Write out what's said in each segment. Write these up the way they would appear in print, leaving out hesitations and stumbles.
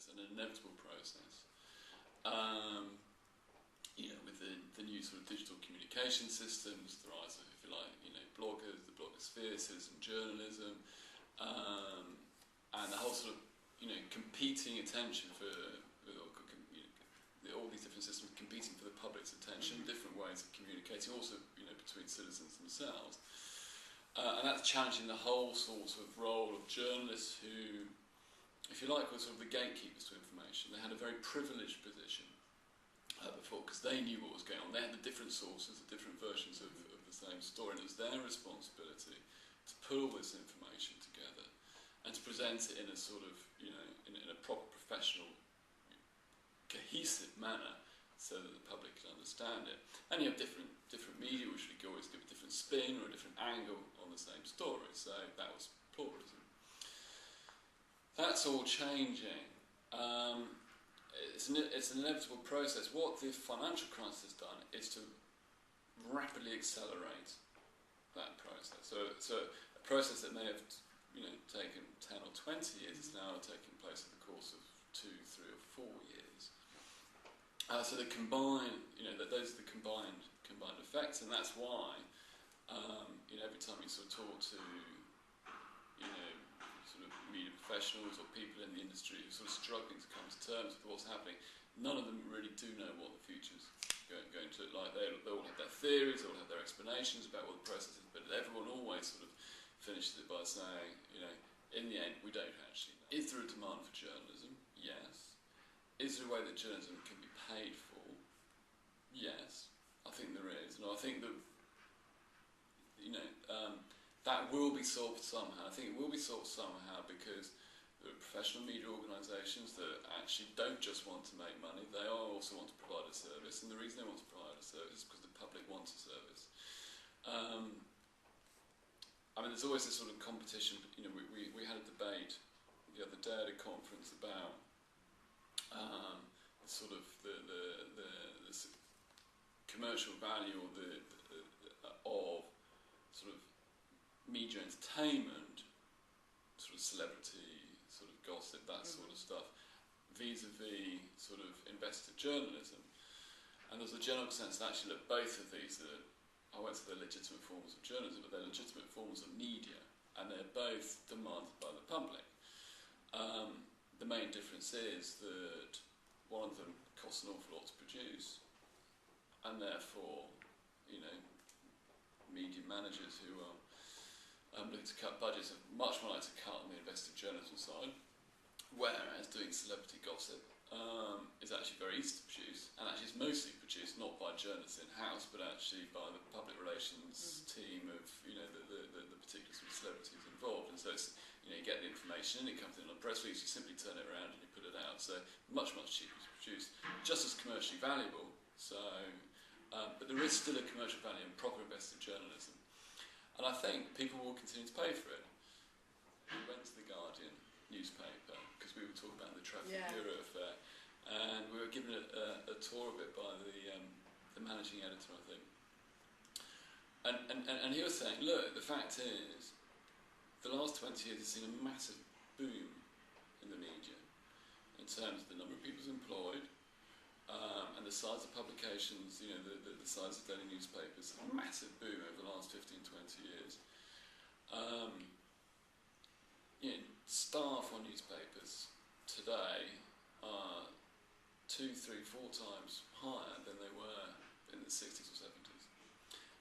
process, an inevitable process. With the new sort of digital communication systems, the rise of, if you like, bloggers, the blogosphere, citizen journalism, and the whole sort of, competing attention for all these different systems competing for the public's attention, different ways of communicating, also between citizens themselves, and that's challenging the whole sort of role of journalists who, if you like, were sort of the gatekeepers to information. They had a very privileged position before, because they knew what was going on. They had the different sources, the different versions of the same story, and it was their responsibility to put all this information together and to present it in a sort of, in a proper professional, cohesive manner, so that the public can understand it. And you have different media which would always give a different spin or a different angle on the same story. So that was pluralism. That's all changing. It's an inevitable process. What the financial crisis has done is to rapidly accelerate that process. So a process that may have taken 10 or 20 years is now taking place in the course of 2, 3 or 4 years. So the combined, those are the combined effects, and that's why every time you sort of talk to sort of media professionals or people in the industry who are sort of struggling to come to terms with what's happening, none of them really do know what the future's going to look like. They all have their theories, they all have their explanations about what the process is, but everyone always sort of finishes it by saying, in the end, we don't actually know. Is there a demand for journalism? Yes. Is there a way that journalism can be paid for? Yes, I think there is. And I think that, that will be solved somehow. I think it will be solved somehow because there are professional media organisations that actually don't just want to make money, they also want to provide a service, and the reason they want to provide a service is because the public wants a service. There's always this sort of competition. We had a debate the other day at a conference about sort of the commercial value or of sort of media entertainment, sort of celebrity, sort of gossip, that sort of stuff, vis-a-vis sort of investigative journalism. And there's a general sense that actually that both of these are, I won't say they're legitimate forms of journalism, but they're legitimate forms of media, and they're both demanded by the public. The main difference is that one of them costs an awful lot to produce, and therefore, media managers who are looking to cut budgets are much more likely to cut on the investigative journalism side, whereas doing celebrity gossip is actually very easy to produce, and actually is mostly produced not by journalists in-house, but actually by the public relations team of the particular sort of celebrities involved. And so it's, you get the information and it comes in on a press release, you simply turn it around and you put it out. So much cheaper to produce, just as commercially valuable. So, but there is still a commercial value in proper investigative journalism, and I think people will continue to pay for it. We went to the Guardian newspaper because we were talking about the Traffic Bureau affair, and we were given a tour of it by the managing editor, I think. And he was saying, look, the fact is, the last 20 years has seen a massive boom in the media in terms of the number of people employed and the size of publications, the size of daily newspapers, a massive boom over the last 15, 20 years. Staff on newspapers today are 2, 3, 4 times higher than they were in the 60s or 70s.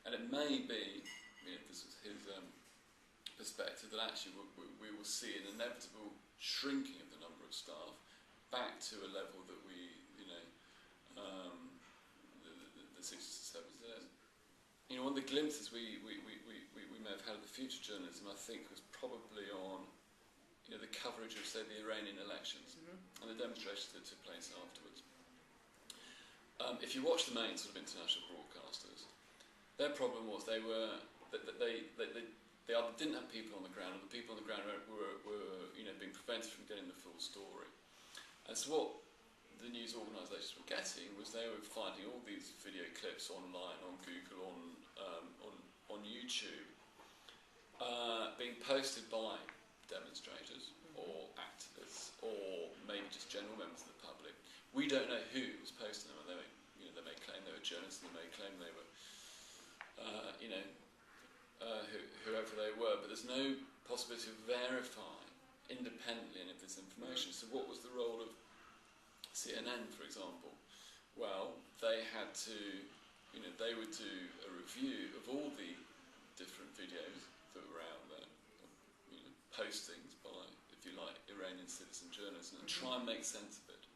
And it may be, this is his perspective, that actually we will see an inevitable shrinking of the number of staff back to a level that we, the 60s and 70s. One of the glimpses we may have had of the future journalism, I think, was probably on the coverage of, say, the Iranian elections and the demonstrations that took place afterwards. If you watch the main sort of international broadcasters, their problem was they either didn't have people on the ground, or the people on the ground were being prevented from getting the full story. And so what the news organisations were getting was they were finding all these video clips online, on Google, on YouTube, being posted by demonstrators or activists or maybe just general We don't know who was posting them, and they may claim they were journalists, and they may claim they were, whoever they were, but there's no possibility of verifying independently any of this information. So what was the role of CNN, for example? Well, they had to, they would do a review of all the different videos that were out there, postings by, if you like, Iranian citizen journalists, and try and make sense of it.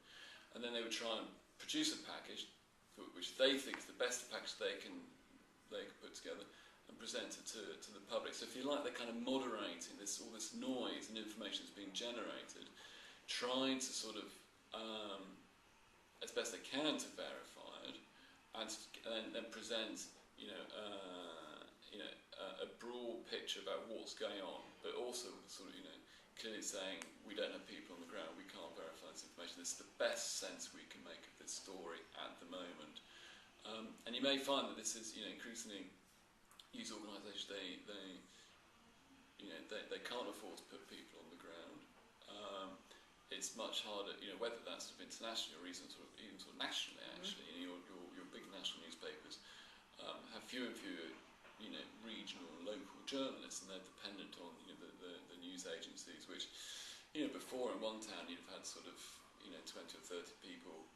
And then they would try and produce a package which they think is the best package they can put together and present it to the public. So if you like, they're kind of moderating all this noise and information that's being generated, trying to sort of, as best they can, to verify it, and then present, a broad picture about what's going on, but also sort of, clearly saying we don't have people on the ground, we can't verify this information. This is the best sense we can make of this story at the moment. And you may find that this is, increasingly, news organisations, they can't afford to put people on the ground. It's much harder, whether that's sort of international or even sort of nationally, actually. Your big national newspapers have fewer and fewer, regional and local journalists, and they're dependent on the news agencies, which, before in one town you'd have had sort of 20 or 30 people,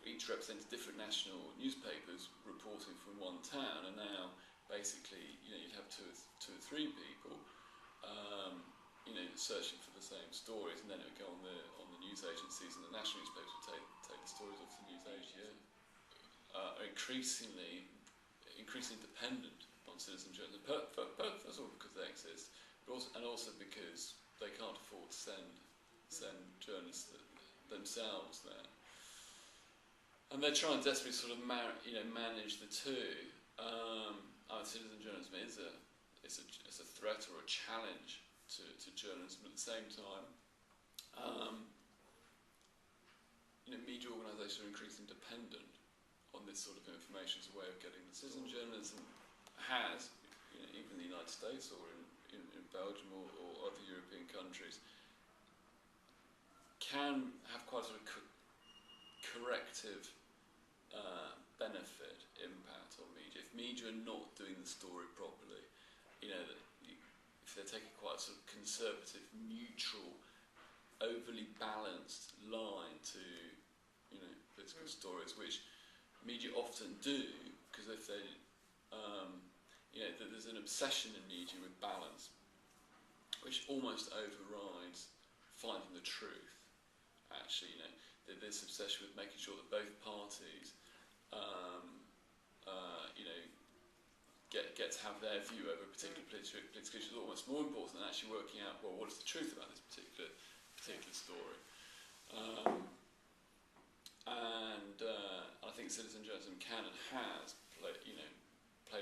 each represented different national newspapers reporting from one town, and now basically you'd have two or three people searching for the same stories, and then it would go on the news agencies, and the national newspapers would take the stories off the news agency. Are increasingly dependent on citizen journalism, first of all because they exist, but also because they can't afford to send journalists themselves there. And they're trying desperately to sort of manage the two. Citizen journalism is a threat or a challenge to journalism, but at the same time, media organisations are increasingly dependent on this sort of information as a way of getting the citizen journalism has, even in the United States or in Belgium or other European countries, can have quite a sort of corrective benefit impact on media. If media are not doing the story properly, if they're taking quite a sort of conservative, neutral, overly balanced line to political stories, which media often do, because if they there's an obsession in media with balance, which almost overrides finding the truth. Actually, this obsession with making sure that both parties, get to have their view over a particular political issue is almost more important than actually working out, well, what is the truth about this particular story. And I think citizen journalism can and has played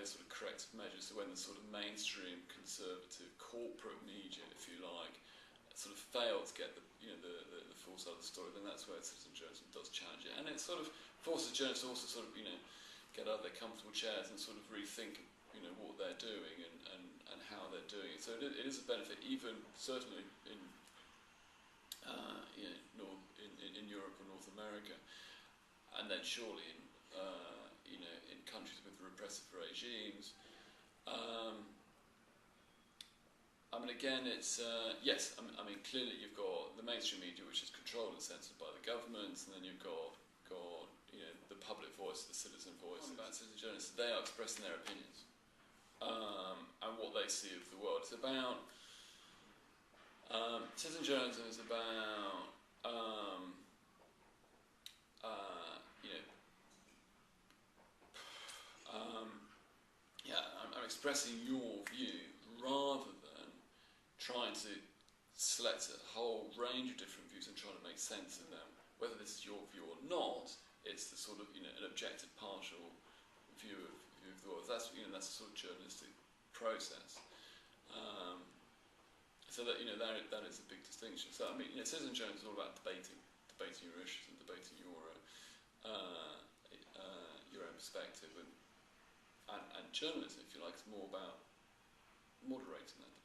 a sort of corrective measure. So when the sort of mainstream conservative corporate media, if you like, sort of fail to get the full side of the story, then that's where citizen journalism does challenge it, and it sort of forces journalists to also sort of get out of their comfortable chairs and sort of rethink what they're doing and how they're doing it. So it is a benefit, even certainly in in Europe or North America, and then surely in countries with repressive regimes. Again, it's yes. Clearly you've got the mainstream media, which is controlled and censored by the government, and then you've got the public voice, the citizen voice. About citizen journalists, they are expressing their opinions and what they see of the world. It's about citizen journalism is about I'm expressing your view rather than trying to select a whole range of different views and trying to make sense of them. Whether this is your view or not, it's the sort of an objective, partial view of the world. That's that's a sort of journalistic process. So that that is a big distinction. So citizen journalism is all about debating your issues and debating your own perspective, and journalism, if you like, is more about moderating that debate.